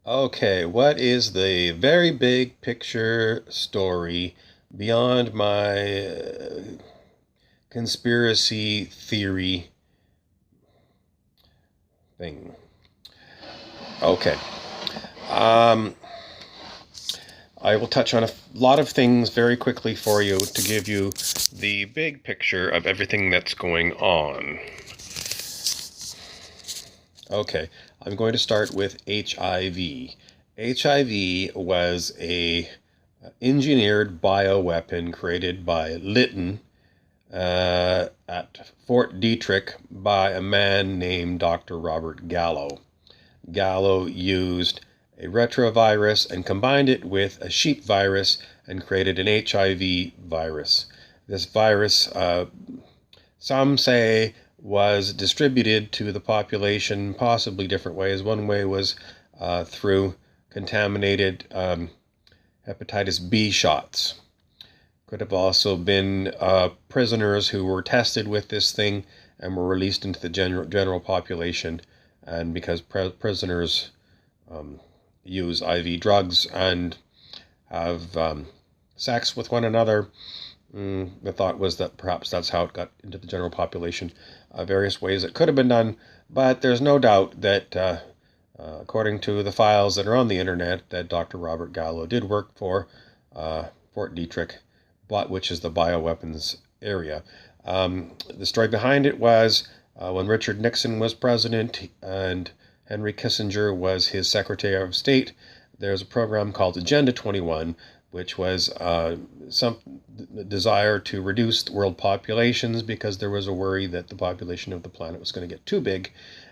Okay, what is the very big picture story beyond my conspiracy theory thing? Okay. Um, I will touch on a lot of things very quickly for you to give you the big picture of everything that's going on. Okay, I'm going to start with HIV. HIV was a engineered bioweapon created by Lytton at Fort Detrick by a man named Dr. Robert Gallo. Gallo used a retrovirus and combined it with a sheep virus and created an HIV virus. This virus, some say, was distributed to the population possibly different ways. One way was through contaminated hepatitis B shots. Could have also been prisoners who were tested with this thing and were released into the general population. And because prisoners use IV drugs and have sex with one another, the thought was that perhaps that's how it got into the general population. Various ways it could have been done, but there's no doubt that, according to the files that are on the internet, that Dr. Robert Gallo did work for Fort Detrick, which is the bioweapons area. The story behind it was when Richard Nixon was president and Henry Kissinger was his Secretary of State, there's a program called Agenda 21, which was some desire to reduce world populations because there was a worry that the population of the planet was going to get too big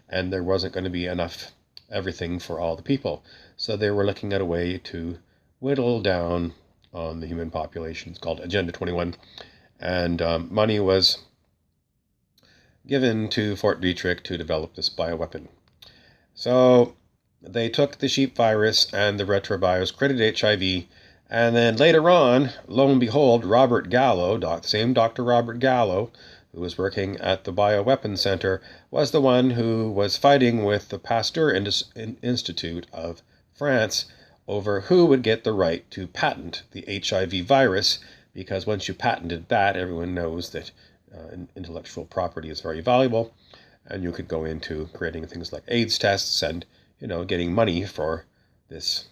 and there wasn't going to be enough everything for all the people. So they were looking at a way to whittle down on the human population. It's called Agenda 21. And money was given to Fort Detrick to develop this bioweapon. So they took the sheep virus and the retrovirus, created HIV, and then later on, lo and behold, Robert Gallo, same Dr. Robert Gallo, who was working at the Bioweapons Center, was the one who was fighting with the Pasteur Institute of France over who would get the right to patent the HIV virus, because once you patented that, everyone knows that intellectual property is very valuable, and you could go into creating things like AIDS tests and, getting money for this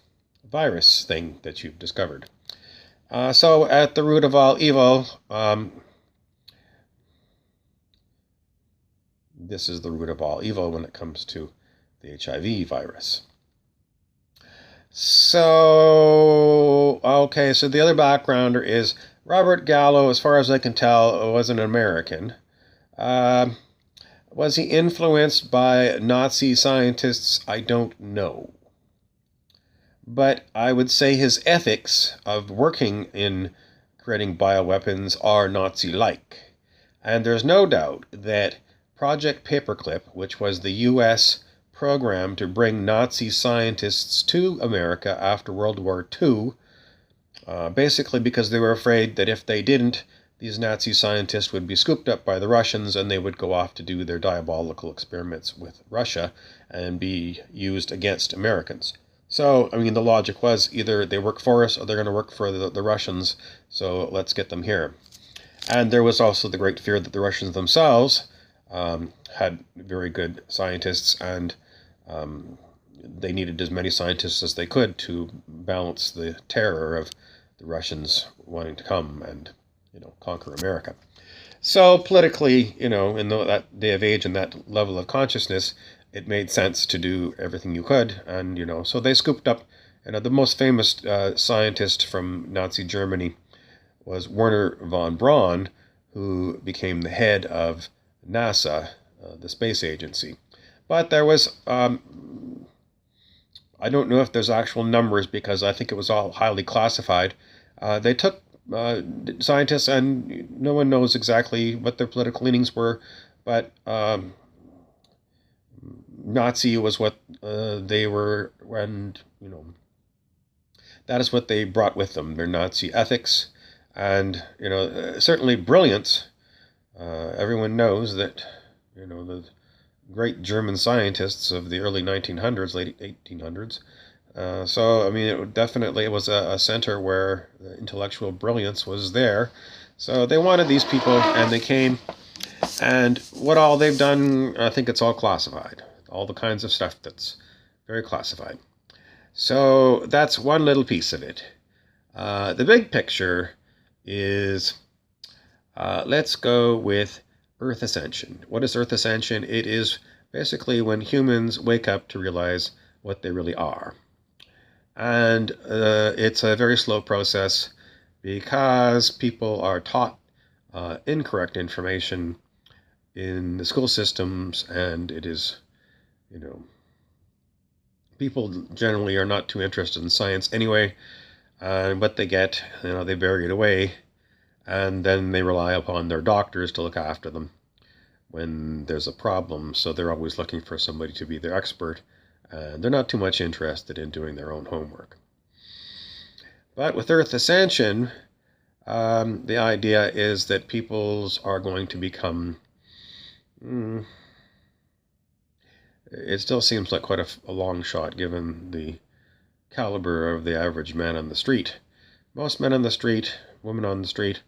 virus thing that you've discovered. So at the root of all evil, this is the root of all evil when it comes to the HIV virus. So, okay, so the other backgrounder is Robert Gallo, as far as I can tell, was an American. Was he influenced by Nazi scientists? I don't know. But I would say his ethics of working in creating bioweapons are Nazi-like. And there's no doubt that Project Paperclip, which was the U.S. program to bring Nazi scientists to America after World War II, basically because they were afraid that if they didn't, these Nazi scientists would be scooped up by the Russians and they would go off to do their diabolical experiments with Russia and be used against Americans. So, the logic was either they work for us or they're going to work for the Russians, so let's get them here. And there was also the great fear that the Russians themselves had very good scientists, and they needed as many scientists as they could to balance the terror of the Russians wanting to come and, conquer America. So politically, in that day of age and that level of consciousness, it made sense to do everything you could. And, so they scooped up, the most famous scientist from Nazi Germany was Werner von Braun, who became the head of NASA, the space agency. But there was, I don't know if there's actual numbers because I think it was all highly classified. They took scientists, and no one knows exactly what their political leanings were, but Nazi was what they were, and that is what they brought with them, their Nazi ethics, and certainly brilliance. Everyone knows that the great German scientists of the early 1900s, late 1800s, So, I mean, it was a center where the intellectual brilliance was there. So they wanted these people, and they came. And what all they've done, I think it's all classified. All the kinds of stuff that's very classified. So that's one little piece of it. The big picture is let's go with Earth Ascension. What is Earth Ascension? It is basically when humans wake up to realize what they really are. And it's a very slow process because people are taught incorrect information in the school systems, and it is, you know, people generally are not too interested in science anyway. And what they get, they bury it away, and then they rely upon their doctors to look after them when there's a problem. So they're always looking for somebody to be their expert, and they're not too much interested in doing their own homework. But with Earth Ascension, the idea is that peoples are going to become. It still seems like quite a long shot given the caliber of the average man on the street. Most men on the street, women on the street,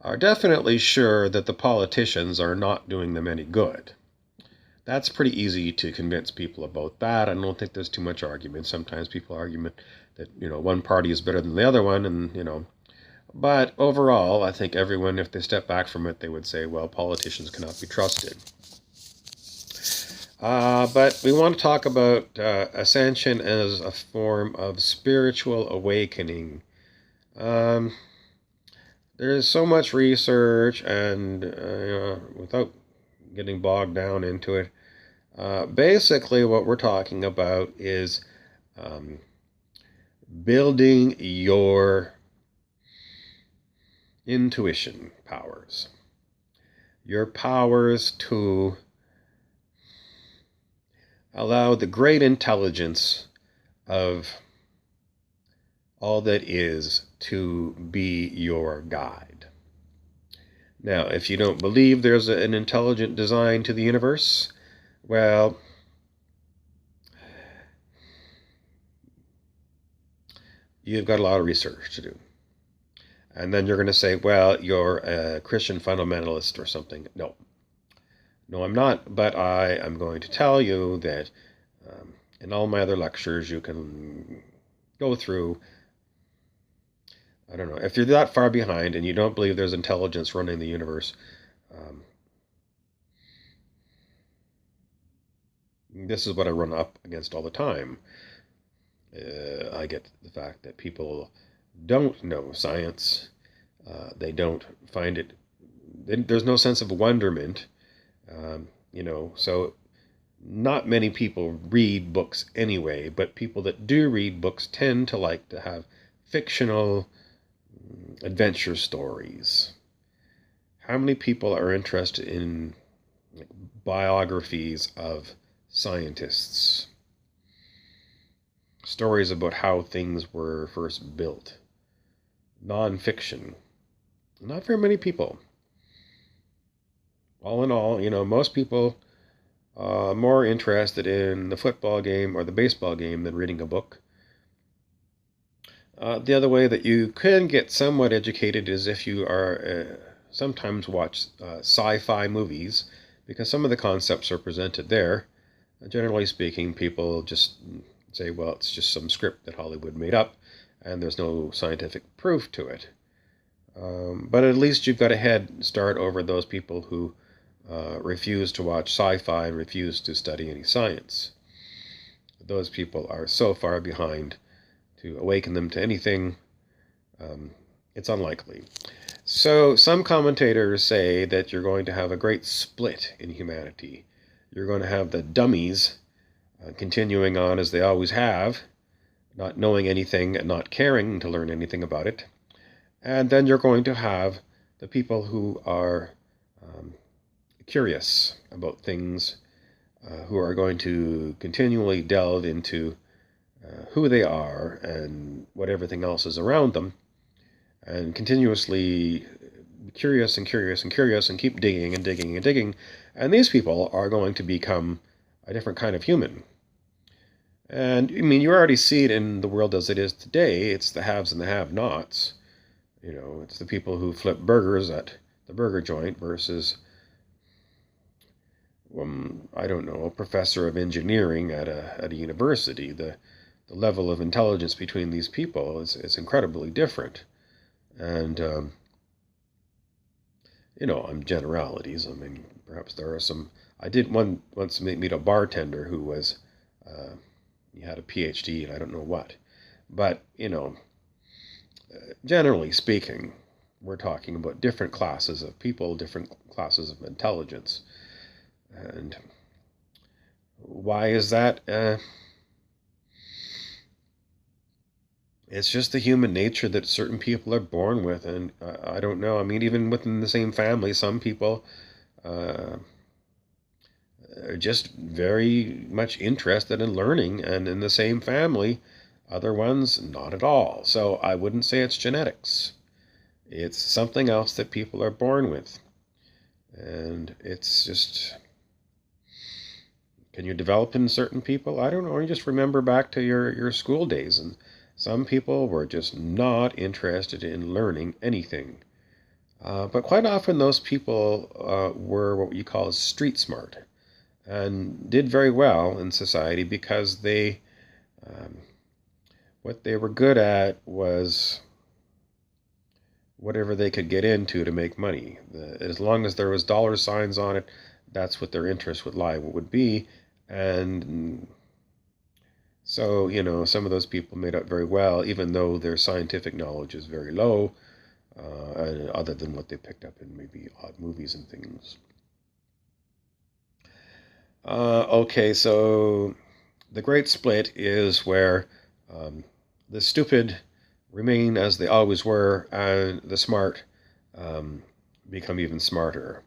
are definitely sure that the politicians are not doing them any good. That's pretty easy to convince people about that. I don't think there's too much argument. Sometimes people argue that, one party is better than the other one, and. But overall, I think everyone, if they step back from it, they would say, well, politicians cannot be trusted. But we want to talk about ascension as a form of spiritual awakening. There's so much research, and without getting bogged down into it, basically what we're talking about is building your intuition powers. Your powers to allow the great intelligence of all that is to be your guide. Now, if you don't believe there's an intelligent design to the universe, well, you've got a lot of research to do. And then you're going to say, well, you're a Christian fundamentalist or something. No, I'm not. But I am going to tell you that in all my other lectures, you can go through. I don't know. If you're that far behind and you don't believe there's intelligence running the universe, this is what I run up against all the time. I get the fact that people don't know science. They don't find it. There's no sense of wonderment. So not many people read books anyway, but people that do read books tend to like to have fictional adventure stories. How many people are interested in biographies of scientists? Stories about how things were first built. Non-fiction. Not very many people. All in all, most people are more interested in the football game or the baseball game than reading a book. The other way that you can get somewhat educated is if you are sometimes watch sci-fi movies, because some of the concepts are presented there. Generally speaking, people just say, well, it's just some script that Hollywood made up, and there's no scientific proof to it. But at least you've got a head start over those people who refuse to watch sci-fi and refuse to study any science. Those people are so far behind. To awaken them to anything, it's unlikely. So some commentators say that you're going to have a great split in humanity. You're going to have the dummies continuing on as they always have, not knowing anything and not caring to learn anything about it. And then you're going to have the people who are curious about things, who are going to continually delve into who they are and what everything else is around them, and continuously curious and curious and curious and keep digging and digging and digging. And these people are going to become a different kind of human. And I mean, you already see it in the world as it is today. It's the haves and the have-nots. It's the people who flip burgers at the burger joint versus, I don't know, a professor of engineering at a university. The level of intelligence between these people is incredibly different. And I'm generalities. I mean, perhaps there are some. I did once meet a bartender who was, he had a PhD and I don't know what, but generally speaking, we're talking about different classes of people, different classes of intelligence, and why is that? It's just the human nature that certain people are born with, and I don't know. I mean, even within the same family, some people uh, are just very much interested in learning, and in the same family, other ones not at all. So I wouldn't say it's genetics. It's something else that people are born with, and it's just. Can you develop in certain people? I don't know. You just remember back to your school days, and some people were just not interested in learning anything. But quite often, those people were what you call street smart and did very well in society because um, what they were good at was whatever they could get into to make money. As long as there was dollar signs on it, that's what their interest would be. And so, some of those people made out very well, even though their scientific knowledge is very low, other than what they picked up in maybe odd movies and things. Okay, so the Great Split is where um, the stupid remain as they always were, and the smart um, become even smarter.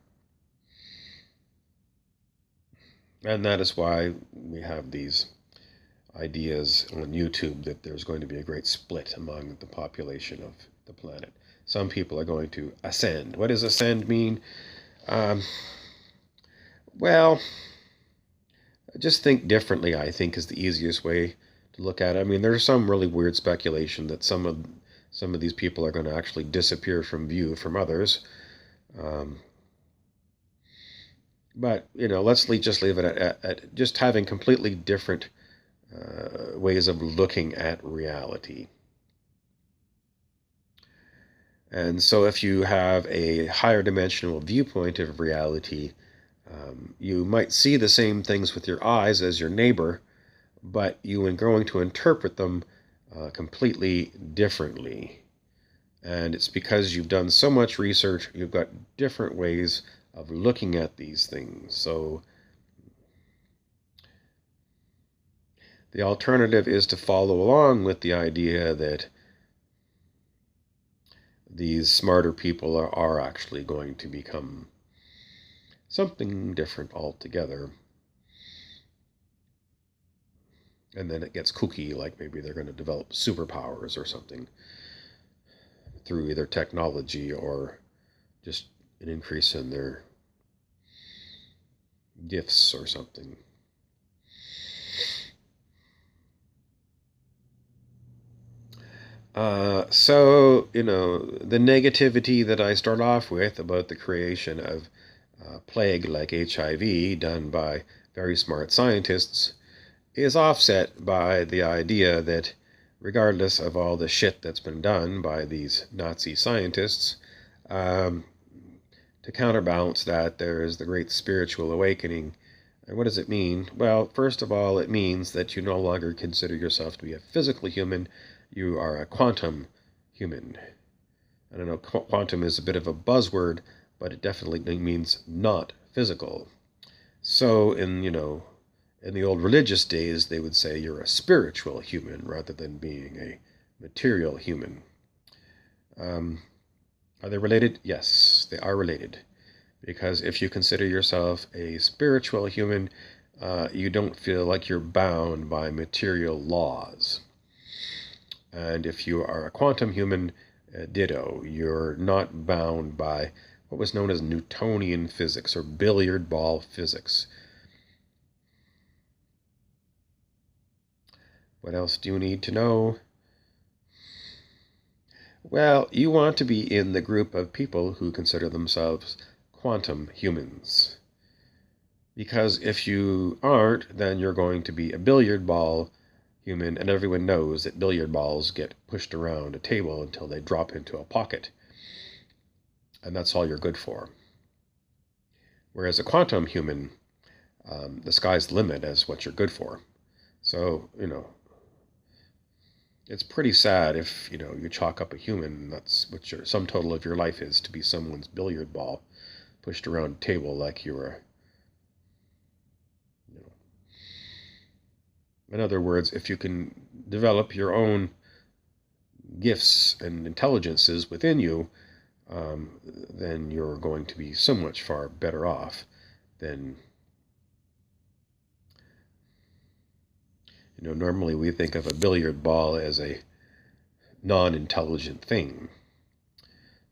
And that is why we have these ideas on YouTube that there's going to be a great split among the population of the planet. Some people are going to ascend. What does ascend mean? Um, well, just think differently, I think, is the easiest way to look at it. I mean, there's some really weird speculation that some of these people are going to actually disappear from view from others. Um, but let's just leave it at just having completely different ways of looking at reality. And so, if you have a higher dimensional viewpoint of reality, you might see the same things with your eyes as your neighbor, but you are going to interpret them completely differently. And it's because you've done so much research, you've got different ways of looking at these things. So the alternative is to follow along with the idea that these smarter people are actually going to become something different altogether. And then it gets kooky, like maybe they're going to develop superpowers or something through either technology or just an increase in their gifts or something. So, the negativity that I start off with about the creation of plague like HIV done by very smart scientists is offset by the idea that regardless of all the shit that's been done by these Nazi scientists, um, to counterbalance that, there is the great spiritual awakening. And what does it mean? Well, first of all, it means that you no longer consider yourself to be a physical human, you are a quantum human. I don't know, quantum is a bit of a buzzword, but it definitely means not physical. So in the old religious days, they would say you're a spiritual human rather than being a material human. Um, are they related? Yes, they are related. Because if you consider yourself a spiritual human, you don't feel like you're bound by material laws. And if you are a quantum human, ditto. You're not bound by what was known as Newtonian physics or billiard ball physics. What else do you need to know? Well, you want to be in the group of people who consider themselves quantum humans. Because if you aren't, then you're going to be a billiard ball human, and everyone knows that billiard balls get pushed around a table until they drop into a pocket. And that's all you're good for. Whereas a quantum human, the sky's the limit as what you're good for. So, it's pretty sad if, you chalk up a human, that's what your sum total of your life is, to be someone's billiard ball pushed around a table like you were, In other words, if you can develop your own gifts and intelligences within you, then you're going to be so much far better off than, normally we think of a billiard ball as a non-intelligent thing.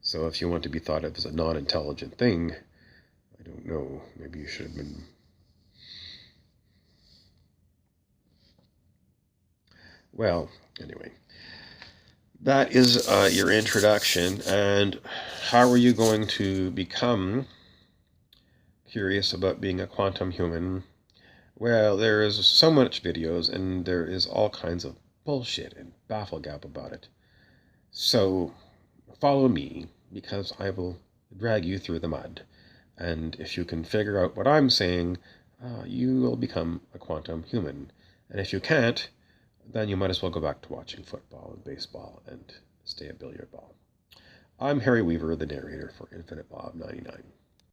So if you want to be thought of as a non-intelligent thing, I don't know, maybe you should have been... Well, anyway, that is your introduction. And how are you going to become curious about being a quantum human? Well, there is so much videos, and there is all kinds of bullshit and bafflegap about it. So follow me, because I will drag you through the mud. And if you can figure out what I'm saying, you will become a quantum human. And if you can't, then you might as well go back to watching football and baseball and stay a billiard ball. I'm Harry Weaver, the narrator for Infinite Law of 99.